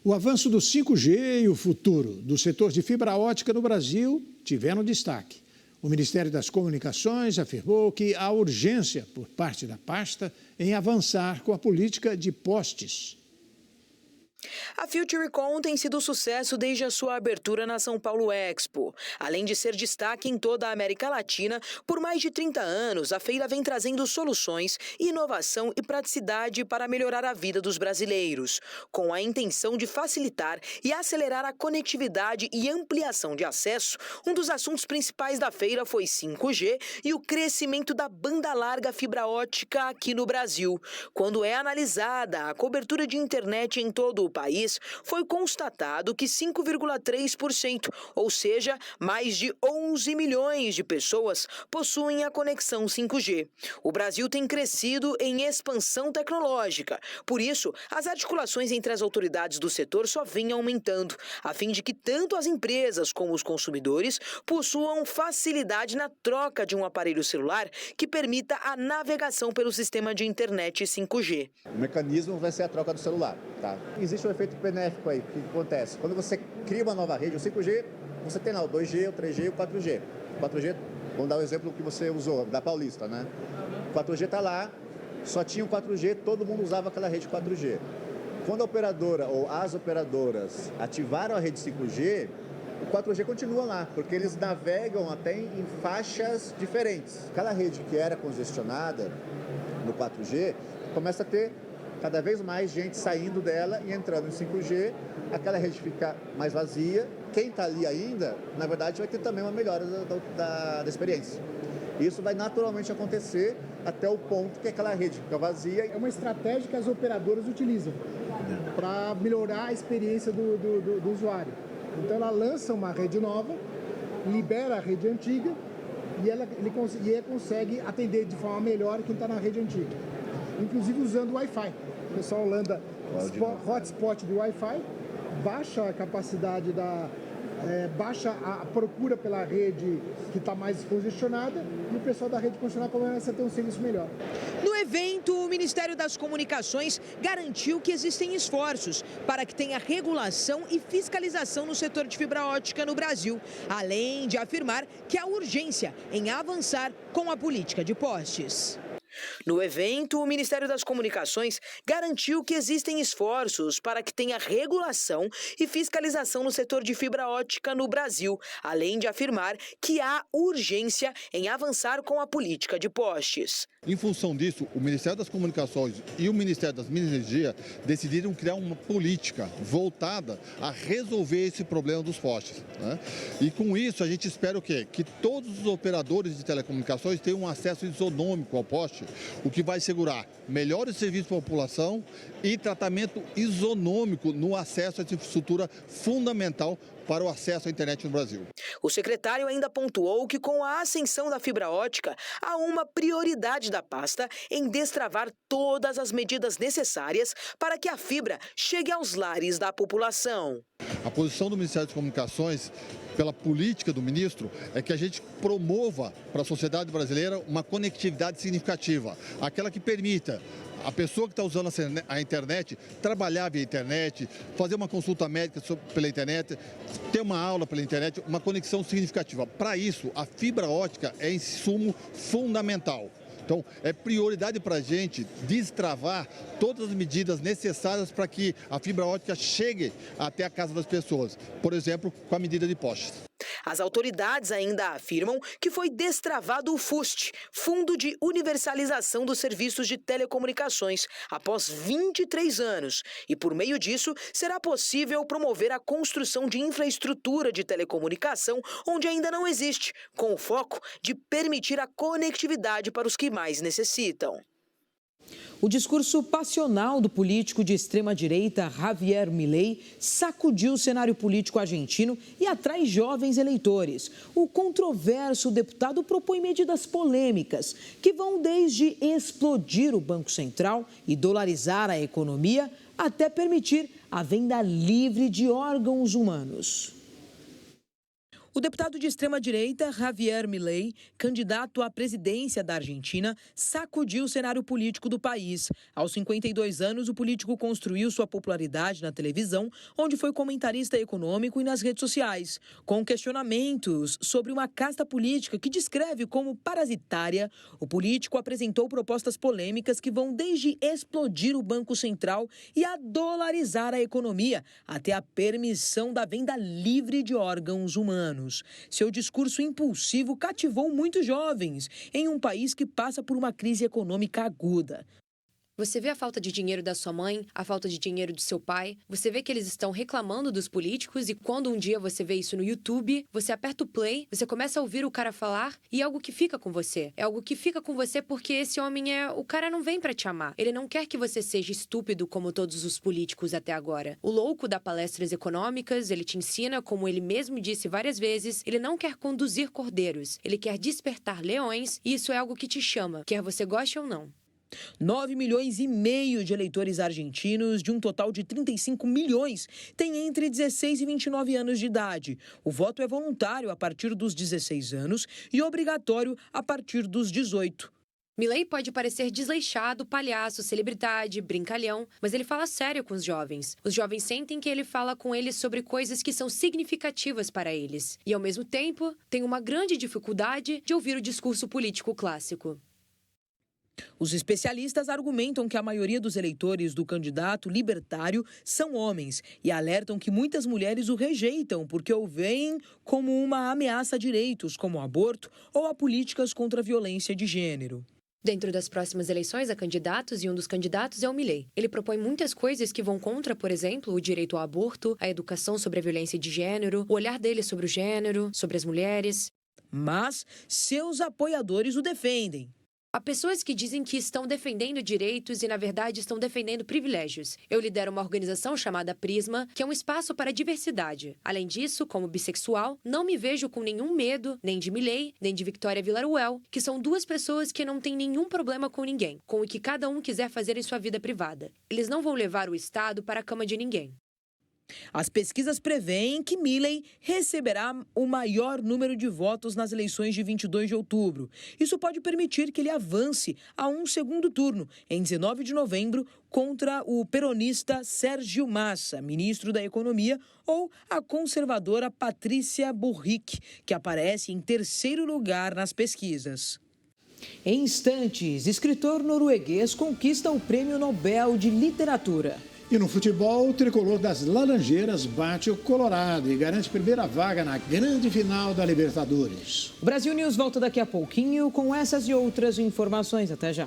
O avanço do 5G e o futuro do setor de fibra ótica no Brasil tiveram destaque. O Ministério das Comunicações afirmou que há urgência por parte da pasta em avançar com a política de postes. A FutureCon tem sido sucesso desde a sua abertura na São Paulo Expo. Além de ser destaque em toda a América Latina, por mais de 30 anos, a feira vem trazendo soluções, inovação e praticidade para melhorar a vida dos brasileiros, com a intenção de facilitar e acelerar a conectividade e ampliação de acesso. Um dos assuntos principais da feira foi 5G e o crescimento da banda larga fibra ótica aqui no Brasil. Quando é analisada a cobertura de internet em todo o país, foi constatado que 5,3%, ou seja, mais de 11 milhões de pessoas possuem a conexão 5G. O Brasil tem crescido em expansão tecnológica. Por isso, as articulações entre as autoridades do setor só vêm aumentando, a fim de que tanto as empresas como os consumidores possuam facilidade na troca de um aparelho celular que permita a navegação pelo sistema de internet 5G. O mecanismo vai ser a troca do celular, tá? Existe um efeito benéfico aí, que acontece? Quando você cria uma nova rede, o 5G, você tem lá o 2G, o 3G e o 4G. O 4G, vamos dar o exemplo que você usou, da Paulista, né? O 4G está lá, só tinha o 4G, todo mundo usava aquela rede 4G. Quando a operadora ou as operadoras ativaram a rede 5G, o 4G continua lá, porque eles navegam até em faixas diferentes. Aquela rede que era congestionada no 4G, começa a ter cada vez mais gente saindo dela e entrando em 5G, aquela rede fica mais vazia. Quem está ali ainda, na verdade, vai ter também uma melhora da experiência. Isso vai naturalmente acontecer até o ponto que aquela rede fica vazia. É uma estratégia que as operadoras utilizam para melhorar a experiência do usuário. Então ela lança uma rede nova, libera a rede antiga e ela consegue atender de forma melhor quem está na rede antiga, inclusive usando o Wi-Fi. O pessoal anda hotspot do Wi-Fi, baixa a capacidade baixa a procura pela rede que está mais congestionada e o pessoal da rede congestionada começa a ter um serviço melhor. No evento, o Ministério das Comunicações garantiu que existem esforços para que tenha regulação e fiscalização no setor de fibra ótica no Brasil, além de afirmar que há urgência em avançar com a política de postes. No evento, o Ministério das Comunicações garantiu que existem esforços para que tenha regulação e fiscalização no setor de fibra ótica no Brasil, além de afirmar que há urgência em avançar com a política de postes. Em função disso, o Ministério das Comunicações e o Ministério das Minas e Energia decidiram criar uma política voltada a resolver esse problema dos postes, né? E com isso a gente espera o quê? Que todos os operadores de telecomunicações tenham um acesso isonômico ao poste, o que vai segurar melhores serviços para a população e tratamento isonômico no acesso a essa infraestrutura fundamental para o acesso à internet no Brasil. O secretário ainda pontuou que com a ascensão da fibra ótica, há uma prioridade da pasta em destravar todas as medidas necessárias para que a fibra chegue aos lares da população. A posição do Ministério das Comunicações, pela política do ministro, é que a gente promova para a sociedade brasileira uma conectividade significativa, aquela que permita a pessoa que está usando a internet trabalhar via internet, fazer uma consulta médica pela internet, ter uma aula pela internet, uma conexão significativa. Para isso, a fibra ótica é insumo fundamental. Então, é prioridade para a gente destravar todas as medidas necessárias para que a fibra ótica chegue até a casa das pessoas, por exemplo, com a medida de postes. As autoridades ainda afirmam que foi destravado o FUST, Fundo de Universalização dos Serviços de Telecomunicações, após 23 anos. E por meio disso, será possível promover a construção de infraestrutura de telecomunicação onde ainda não existe, com o foco de permitir a conectividade para os que mais necessitam. O discurso passional do político de extrema-direita Javier Milei sacudiu o cenário político argentino e atrai jovens eleitores. O controverso deputado propõe medidas polêmicas que vão desde explodir o Banco Central e dolarizar a economia até permitir a venda livre de órgãos humanos. O deputado de extrema-direita, Javier Milei, candidato à presidência da Argentina, sacudiu o cenário político do país. Aos 52 anos, o político construiu sua popularidade na televisão, onde foi comentarista econômico e nas redes sociais. Com questionamentos sobre uma casta política que descreve como parasitária, o político apresentou propostas polêmicas que vão desde explodir o Banco Central e a dolarizar a economia, até a permissão da venda livre de órgãos humanos. Seu discurso impulsivo cativou muitos jovens em um país que passa por uma crise econômica aguda. Você vê a falta de dinheiro da sua mãe, a falta de dinheiro do seu pai, você vê que eles estão reclamando dos políticos e quando um dia você vê isso no YouTube, você aperta o play, você começa a ouvir o cara falar e é algo que fica com você. É algo que fica com você porque esse homem o cara não vem pra te amar. Ele não quer que você seja estúpido como todos os políticos até agora. O louco dá palestras econômicas, ele te ensina, como ele mesmo disse várias vezes, ele não quer conduzir cordeiros, ele quer despertar leões e isso é algo que te chama, quer você goste ou não. 9,5 milhões de eleitores argentinos, de um total de 35 milhões, têm entre 16 e 29 anos de idade. O voto é voluntário a partir dos 16 anos e obrigatório a partir dos 18. Milei pode parecer desleixado, palhaço, celebridade, brincalhão, mas ele fala sério com os jovens. Os jovens sentem que ele fala com eles sobre coisas que são significativas para eles. E, ao mesmo tempo, tem uma grande dificuldade de ouvir o discurso político clássico. Os especialistas argumentam que a maioria dos eleitores do candidato libertário são homens e alertam que muitas mulheres o rejeitam porque o veem como uma ameaça a direitos como o aborto ou a políticas contra a violência de gênero. Dentro das próximas eleições há candidatos e um dos candidatos é o Milei. Ele propõe muitas coisas que vão contra, por exemplo, o direito ao aborto, a educação sobre a violência de gênero, o olhar dele sobre o gênero, sobre as mulheres. Mas seus apoiadores o defendem. Há pessoas que dizem que estão defendendo direitos e, na verdade, estão defendendo privilégios. Eu lidero uma organização chamada Prisma, que é um espaço para a diversidade. Além disso, como bissexual, não me vejo com nenhum medo, nem de Milei, nem de Victoria Villarruel, que são duas pessoas que não têm nenhum problema com ninguém, com o que cada um quiser fazer em sua vida privada. Eles não vão levar o Estado para a cama de ninguém. As pesquisas preveem que Milei receberá o maior número de votos nas eleições de 22 de outubro. Isso pode permitir que ele avance a um segundo turno, em 19 de novembro, contra o peronista Sérgio Massa, ministro da Economia, ou a conservadora Patrícia Bullrich, que aparece em terceiro lugar nas pesquisas. Em instantes, escritor norueguês conquista o Prêmio Nobel de Literatura. E no futebol, o tricolor das Laranjeiras bate o Colorado e garante primeira vaga na grande final da Libertadores. O Brasil News volta daqui a pouquinho com essas e outras informações. Até já.